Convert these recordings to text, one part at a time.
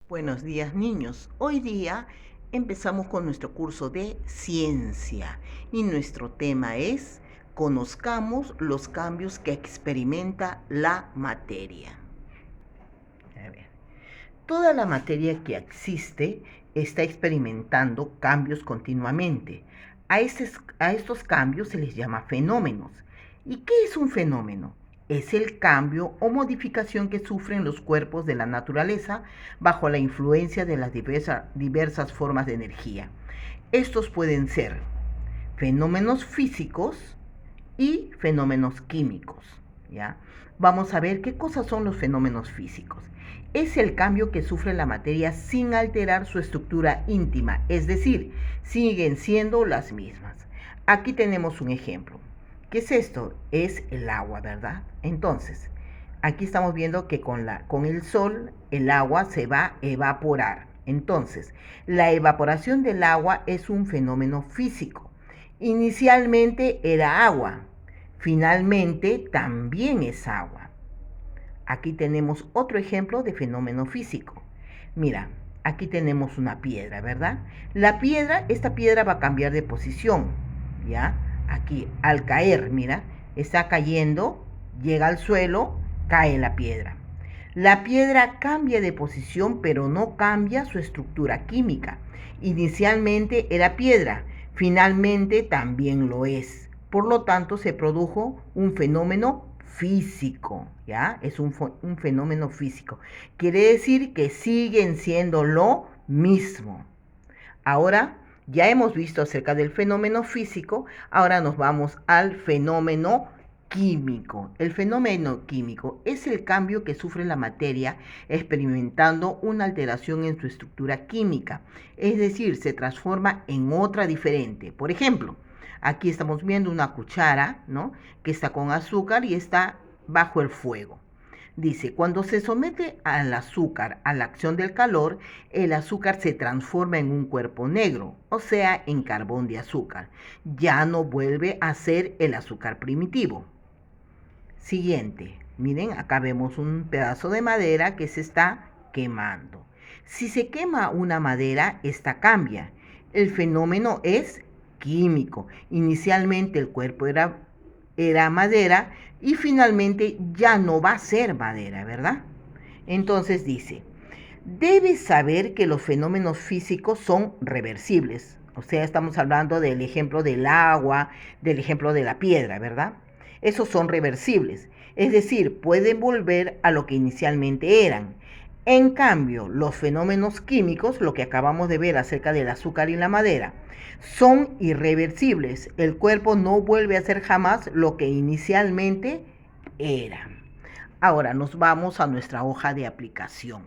Buenos días, niños. Hoy día empezamos con nuestro curso de ciencia y nuestro tema es conozcamos los cambios que experimenta la materia. A ver. Toda la materia que existe está experimentando cambios continuamente. A estos cambios se les llama fenómenos. ¿Y qué es un fenómeno? Es el cambio o modificación que sufren los cuerpos de la naturaleza bajo la influencia de las diversas formas de energía. Estos pueden ser fenómenos físicos y fenómenos químicos, ¿ya? Vamos a ver qué cosas son los fenómenos físicos. Es el cambio que sufre la materia sin alterar su estructura íntima, es decir, siguen siendo las mismas. Aquí tenemos un ejemplo. ¿Qué es esto? Es el agua, ¿verdad? Entonces, aquí estamos viendo que con el sol el agua se va a evaporar. Entonces, la evaporación del agua es un fenómeno físico. Inicialmente era agua, finalmente también es agua. Aquí tenemos otro ejemplo de fenómeno físico. Mira, aquí tenemos una piedra, ¿verdad? Esta piedra va a cambiar de posición, ¿ya? Aquí, al caer, mira, está cayendo, llega al suelo, cae la piedra. La piedra cambia de posición, pero no cambia su estructura química. Inicialmente era piedra, finalmente también lo es. Por lo tanto, se produjo un fenómeno físico, ¿ya? Es un fenómeno físico. Quiere decir que siguen siendo lo mismo. Ahora, ya hemos visto acerca del fenómeno físico, ahora nos vamos al fenómeno químico. El fenómeno químico es el cambio que sufre la materia experimentando una alteración en su estructura química, es decir, se transforma en otra diferente. Por ejemplo, aquí estamos viendo una cuchara, ¿no?, que está con azúcar y está bajo el fuego. Dice, cuando se somete al azúcar a la acción del calor, el azúcar se transforma en un cuerpo negro, o sea, en carbón de azúcar. Ya no vuelve a ser el azúcar primitivo. Siguiente, miren, acá vemos un pedazo de madera que se está quemando. Si se quema una madera, esta cambia. El fenómeno es químico. Inicialmente el cuerpo era madera y finalmente ya no va a ser madera, ¿verdad? Entonces dice, debes saber que los fenómenos físicos son reversibles. O sea, estamos hablando del ejemplo del agua, del ejemplo de la piedra, ¿verdad? Esos son reversibles, es decir, pueden volver a lo que inicialmente eran. En cambio, los fenómenos químicos, lo que acabamos de ver acerca del azúcar y la madera, son irreversibles. El cuerpo no vuelve a ser jamás lo que inicialmente era. Ahora nos vamos a nuestra hoja de aplicación.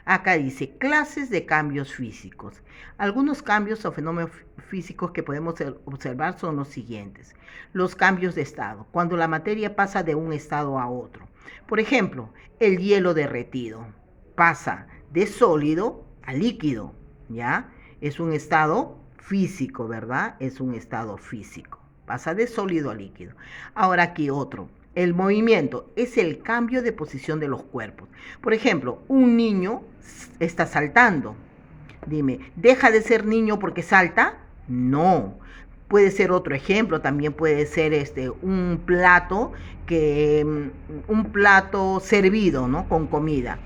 Acá dice clases de cambios físicos. Algunos cambios o fenómenos físicos que podemos observar son los siguientes. Los cambios de estado, cuando la materia pasa de un estado a otro. Por ejemplo, el hielo derretido pasa de sólido a líquido, ¿ya? Es un estado físico, ¿verdad? Es un estado físico. Pasa de sólido a líquido. Ahora aquí otro. El movimiento es el cambio de posición de los cuerpos. Por ejemplo, un niño está saltando. Dime, ¿deja de ser niño porque salta? No. Puede ser otro ejemplo, también puede ser un plato servido, ¿no?, con comida.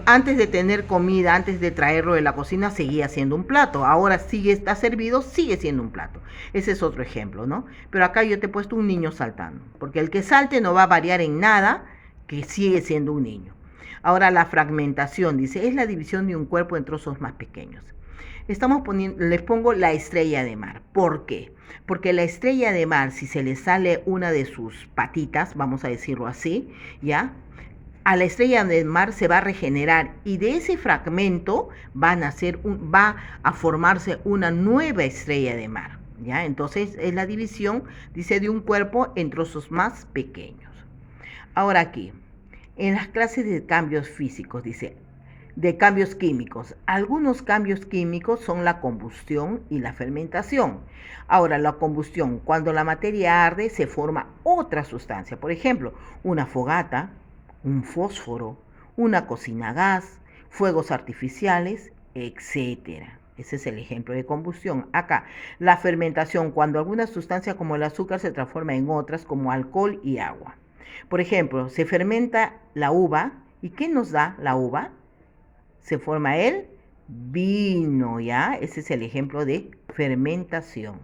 Antes de tener comida, antes de traerlo de la cocina, seguía siendo un plato. Ahora está servido, sigue siendo un plato. Ese es otro ejemplo, ¿no? Pero acá yo te he puesto un niño saltando, porque el que salte no va a variar en nada, que sigue siendo un niño. Ahora la fragmentación, dice, es la división de un cuerpo en trozos más pequeños. Les pongo la estrella de mar. ¿Por qué? Porque la estrella de mar, si se le sale una de sus patitas, vamos a decirlo así, ¿ya?, a la estrella del mar se va a regenerar y de ese fragmento va a formarse una nueva estrella de mar, ¿ya? Entonces es la división, dice, de un cuerpo en trozos más pequeños. Ahora aquí, en las clases de cambios físicos, dice, de cambios químicos. Algunos cambios químicos son la combustión y la fermentación. Ahora, la combustión, cuando la materia arde, se forma otra sustancia. Por ejemplo, una fogata, un fósforo, una cocina a gas, fuegos artificiales, etcétera. Ese es el ejemplo de combustión. Acá, la fermentación, cuando alguna sustancia como el azúcar se transforma en otras como alcohol y agua. Por ejemplo, se fermenta la uva. ¿Y qué nos da la uva? Se forma el vino, ¿ya? Ese es el ejemplo de fermentación.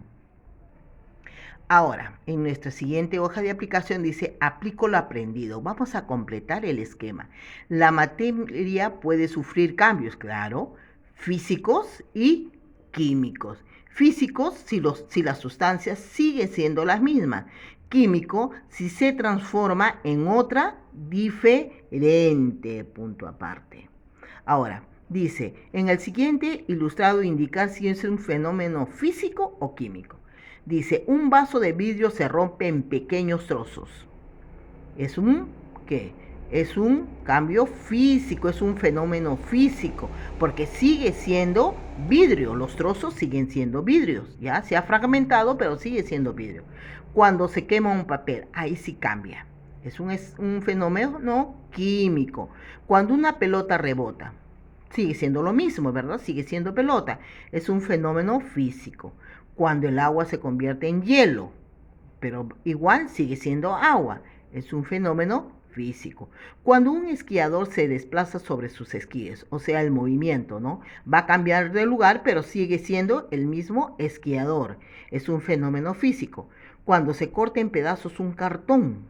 Ahora, en nuestra siguiente hoja de aplicación dice, aplico lo aprendido. Vamos a completar el esquema. La materia puede sufrir cambios, claro, físicos y químicos. Físicos si las sustancias siguen siendo las mismas. Químico si se transforma en otra diferente, punto aparte. Ahora, dice, en el siguiente ilustrado indicar si es un fenómeno físico o químico. Dice, un vaso de vidrio se rompe en pequeños trozos. ¿Es un qué? Es un cambio físico, es un fenómeno físico, porque sigue siendo vidrio, los trozos siguen siendo vidrios, ya se ha fragmentado, pero sigue siendo vidrio. Cuando se quema un papel, ahí sí cambia. Es un fenómeno químico. Cuando una pelota rebota, sigue siendo lo mismo, ¿verdad? Sigue siendo pelota. Es un fenómeno físico. Cuando el agua se convierte en hielo, pero igual sigue siendo agua. Es un fenómeno físico. Cuando un esquiador se desplaza sobre sus esquíes, o sea, el movimiento, ¿no? Va a cambiar de lugar, pero sigue siendo el mismo esquiador. Es un fenómeno físico. Cuando se corta en pedazos un cartón,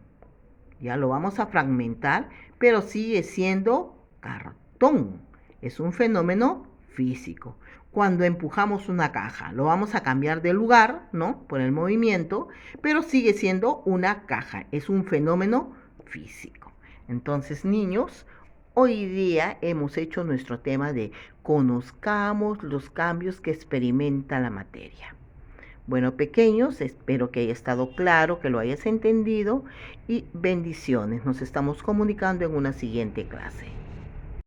ya lo vamos a fragmentar, pero sigue siendo cartón. Es un fenómeno físico. Cuando empujamos una caja, lo vamos a cambiar de lugar, ¿no? Por el movimiento, pero sigue siendo una caja. Es un fenómeno físico. Entonces, niños, hoy día hemos hecho nuestro tema de conozcamos los cambios que experimenta la materia. Bueno, pequeños, espero que haya estado claro, que lo hayas entendido y bendiciones. Nos estamos comunicando en una siguiente clase.